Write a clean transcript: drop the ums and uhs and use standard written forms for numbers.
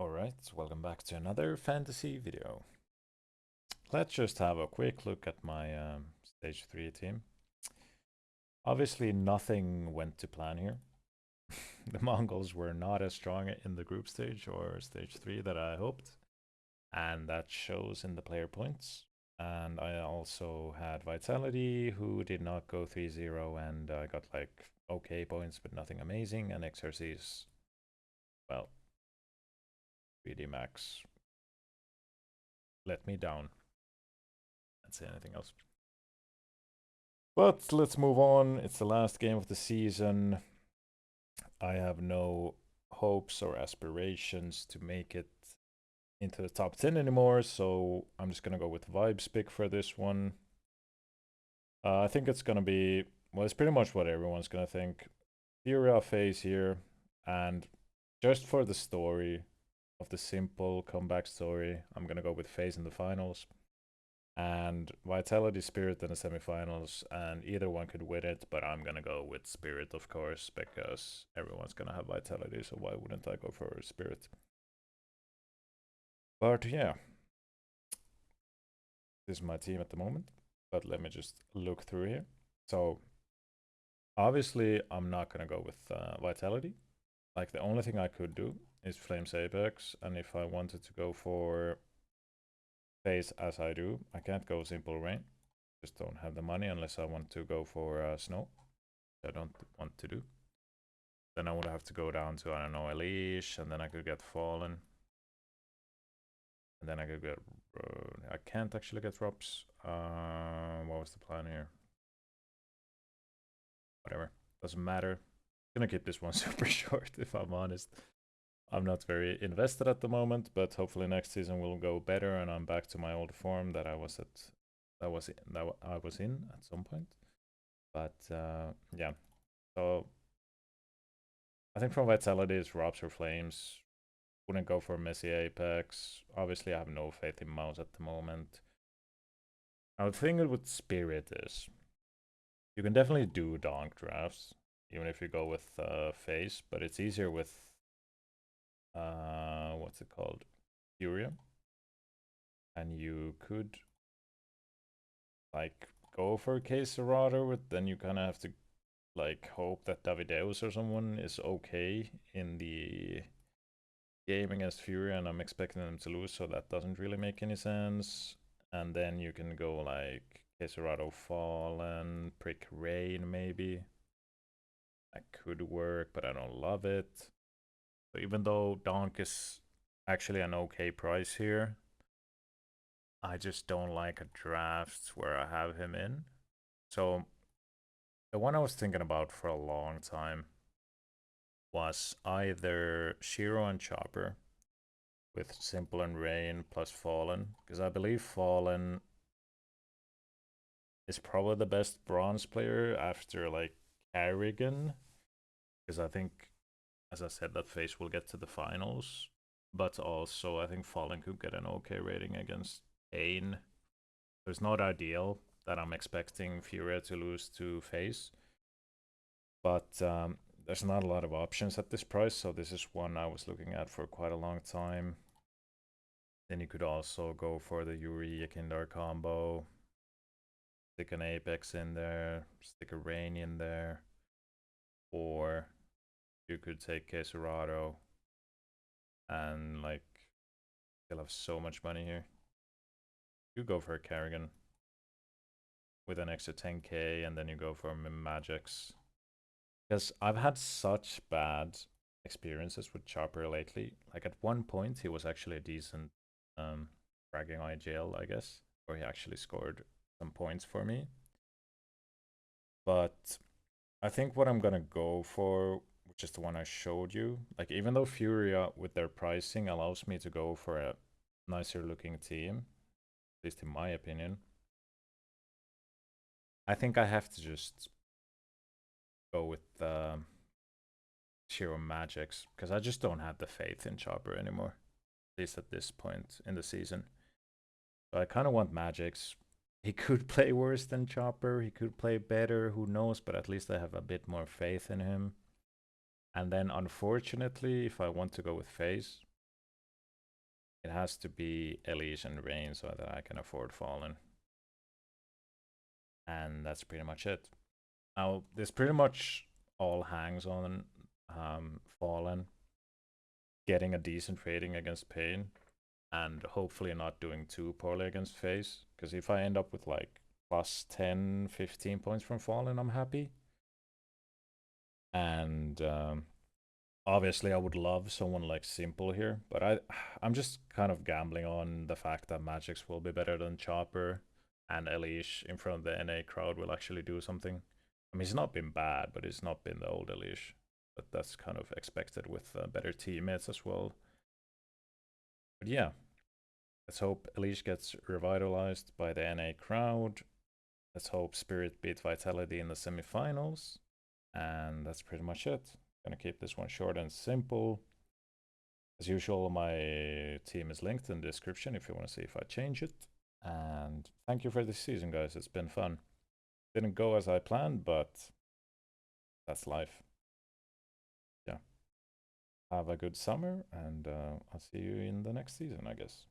Alright, welcome back to another fantasy video. Let's just have a quick look at my stage 3 team. Obviously nothing went to plan here. The Mongols were not as strong in the group stage or stage 3 that I hoped. And that shows in the player points. And I also had Vitality, who did not go 3-0, and I got like okay points but nothing amazing. And XRC's, well, 3D Max let me down. Can't say anything else. But let's move on. It's the last game of the season. I have no hopes or aspirations to make it into the top 10 anymore, so I'm just going to go with Vibes pick for this one. I think it's going to be, well, it's pretty much what everyone's going to think. Furia phase here, and just for the story of the simple comeback story, I'm going to go with phase in the finals. And Vitality, Spirit in the semifinals, and either one could win it, but I'm gonna go with Spirit, of course, because everyone's gonna have Vitality, so why wouldn't I go for Spirit? But yeah, this is my team at the moment, but let me just look through here. So obviously I'm not gonna go with Vitality. Like, the only thing I could do is Flames Apex, and if I wanted to go for phase as I do, I can't go Simple Rain. Just don't have the money unless I want to go for Snow. I don't want to do. Then I would have to go down to, I don't know, Elish, and then I could get Fallen. And then I could get... I can't actually get drops. What was the plan here? Whatever. Doesn't matter. Gonna keep this one super short, if I'm honest. I'm not very invested at the moment, but hopefully next season will go better and I'm back to my old form that I was in at some point. But yeah, so I think from Vitality it's Robs or Flames. Wouldn't go for Messy Apex. Obviously I have no faith in Mouse at the moment. Now the thing with Spirit is you can definitely do donk drafts, even if you go with Phase, but it's easier with what's it called? Furia. And you could like go for Quesarado, but then you kind of have to like hope that Davideus or someone is okay in the game against Fury, and I'm expecting them to lose, so that doesn't really make any sense. And then you can go like Quesarado Fallen, Prick Rain maybe. That could work, but I don't love it. So even though Donk is actually an okay price here, I just don't like a draft where I have him in. So the one I was thinking about for a long time was either Shiro and Chopper with Simple and Rain plus Fallen, because I believe Fallen is probably the best bronze player after like Carrigan, because I think, as I said, that Face will get to the finals, but also I think Fallen could get an okay rating against Kane. So it's not ideal that I'm expecting Furia to lose to Face, but there's not a lot of options at this price, so this is one I was looking at for quite a long time. Then you could also go for the Yuri Yakindar combo, stick an Apex in there, stick a Rain in there, or you could take Quesarado and like still have so much money here. You go for a Carrigan with an extra 10k, and then you go for Magix. Because I've had such bad experiences with Chopper lately. Like at one point, he was actually a decent fragging IGL, I guess, where he actually scored some points for me. But I think what I'm gonna go for, which is the one I showed you, like even though Furia with their pricing allows me to go for a nicer looking team, at least in my opinion, I think I have to just go with Shiro Magix, because I just don't have the faith in Chopper anymore, at least at this point in the season. So I kind of want Magix. He could play worse than Chopper, he could play better, who knows, but at least I have a bit more faith in him. And then unfortunately, if I want to go with FaZe, It has to be Elise and Rain so that I can afford Fallen. And that's pretty much it. Now, this pretty much all hangs on Fallen getting a decent rating against Pain and hopefully not doing too poorly against Face. Because if I end up with like plus 10, 15 points from Fallen, I'm happy. And obviously, I would love someone like Simple here, but I'm just kind of gambling on the fact that Magix will be better than Chopper, and Elish in front of the NA crowd will actually do something. I mean, he's not been bad, but he's not been the old Elish. But that's kind of expected with better teammates as well. But yeah, let's hope Elish gets revitalized by the NA crowd. Let's hope Spirit beat Vitality in the semifinals. And that's pretty much it. Gonna keep this one short and simple. As usual, my team is linked in the description if you want to see if I change it. And thank you for this season, guys. It's been fun. Didn't go as I planned, but that's life. Yeah. Have a good summer, and I'll see you in the next season, I guess.